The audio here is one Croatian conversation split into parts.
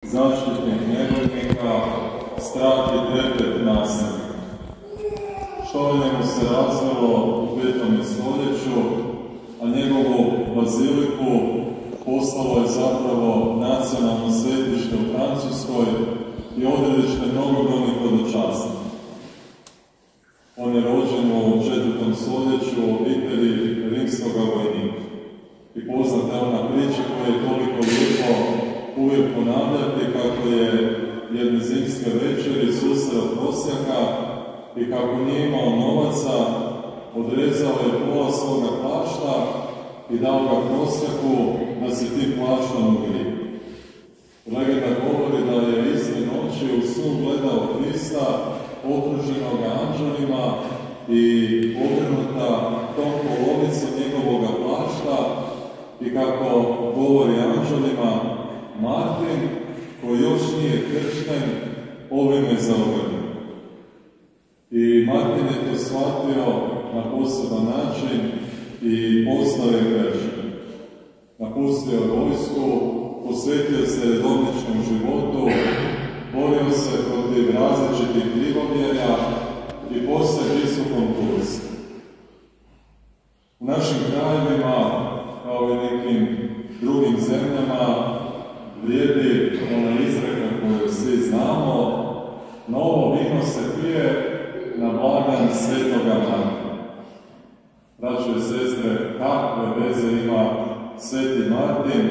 zaštitnik nevjernika, strah i trepet nasilnika. Što je njemu se razvilo u 5. stoljeću, a njegovu baziliku postalo je zapravo nacionalno svetište u Francuskoj i odredište mnogobrojnih hodočasnika. On je rođen u 4. stoljeću u obitelji rimskog vojnika. I poznata je ona priča koja je toliko lijepo uvijek ponavljati, kako je jedne zimske večeri susreo prosjaka i kako nije imao novaca, odrezao je pola svoga plašta i dao ga prosjaku da se tim plaštom ugrije. Legenda govori da je iste noći u snu gledao Krista, okruženog anđelima i ogrnuta tom polovicom njegovog plašta, i kako govori anđelima, Martin, koji još nije kršten, ovime zaogrnut. I Martin je to shvatio na poseban način i postao je kršten. Napustio je vojsku, posvetio se redovničkom životu, borio se protiv različitih krivovjerja i postao biskupom Turske. U našim krajevima, kao i nekim drugim zemljama, vrijedi ona izreka koju svi znamo: novo vino se pije na blagdan Svetoga Martina. Braćo i sestre, kakve veze ima Sveti Martin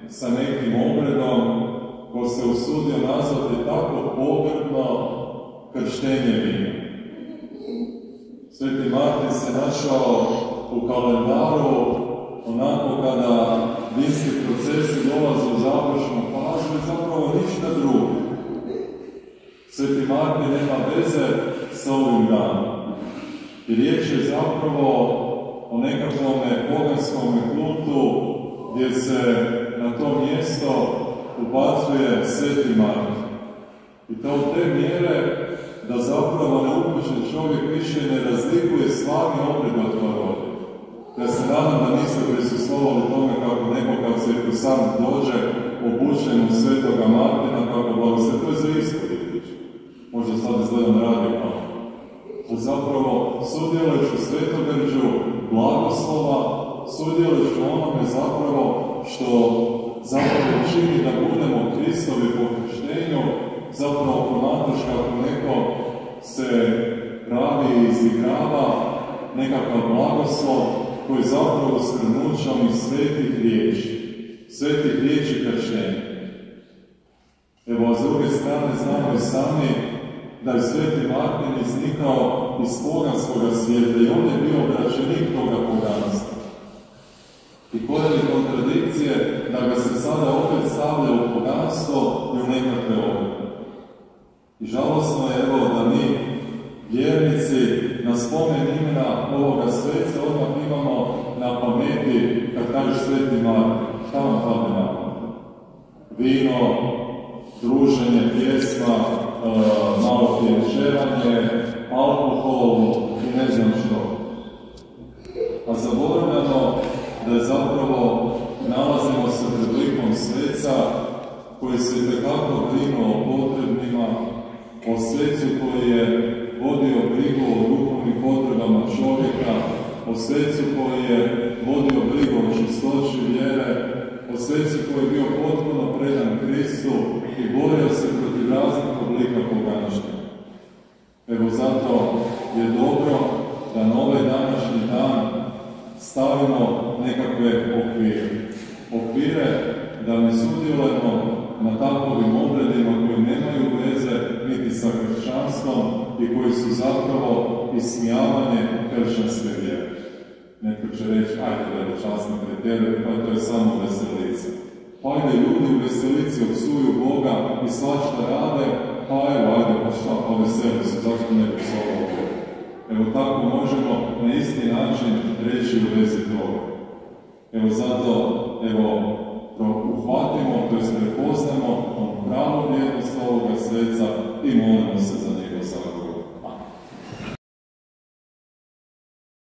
sa nekim obredom ko se usudio nazvati tako pogrdno krštenje vina? Sveti Martin se našao u kalendaru onako kada vinski procesi dolaze u završnu fazu i zapravo ništa drugo. Sveti Martin nema veze sa ovim danom. I riječ je zapravo o nekakvom poganskom kultu gdje se na to mjesto ubacuje Sveti Martin. I to u te mjere da zapravo neupućen čovjek više ne razlikuje stvarni obred od parolje. Ja se nadam da niste prisustvovali tome kako neko kad cirkusant dođe obučen u Svetoga Martina, kako blagoslovljen. To je za ispovjedić. Možda sad izgledam radikalno. Zapravo sudjeluješ u svetogrđu blagoslova, sudjeluješ u onome zapravo što zapravo čini da budemo Kristovi po krštenju, zapravo promatraš kako neko se pravi i izigrava nekakav blagoslov koji zapravo skrnučom iz svetih riječi krštenja. Evo, a s druge strane znamo i sami da je Sveti Martin iznikao iz poganskoga svijeta i on je bio obraćenik toga poganstva. I koja je kontradikcije da ga se sada opet stavlja u poganstvo i u nekakve obrede. I žalosno je, evo, da mi, vjernici, na spomen imena ovoga sveca odmah imamo na pameti, kad kažeš Sveti Martin, šta vam pade na pamet? Vino, druženje, pjesma, malo pjevčevanje, alkohol i ne znam što. A zaboravljamo da je zapravo nalazimo se pred likom sveca koji se itekako brinuo o potrebnima, o svecu koji je vodio brigu o duhovnim potrebama čovjeka, o svecu koji je vodio brigu o čistoći vjere, o svecu koji je bio potpuno predan Kristu i borio se protiv raznih oblika poganštva. Evo zato je dobro da na ovaj današnji dan stavimo nekakve okvire. Okvire da ne sudjelujemo na takovim obredima koji nemaju veze niti sa kršćanstvom i koji su zapravo ismijavanje kršćanske vjere. Netko će reći, ajde veličasno pretjerati, pa to je samo veselica. Pa ajde ljudi u veselici opsuju Boga i svašta rade, pa evo, ajde, pa šta, pa veseli su, zašto ne bi psovao Boga? Evo tako možemo na isti način reći u vezi toga. Evo zato, evo, uhvatimo, to jest prepoznamo pravu vrijednost ovoga sveca i molimo se za njegov zagovor.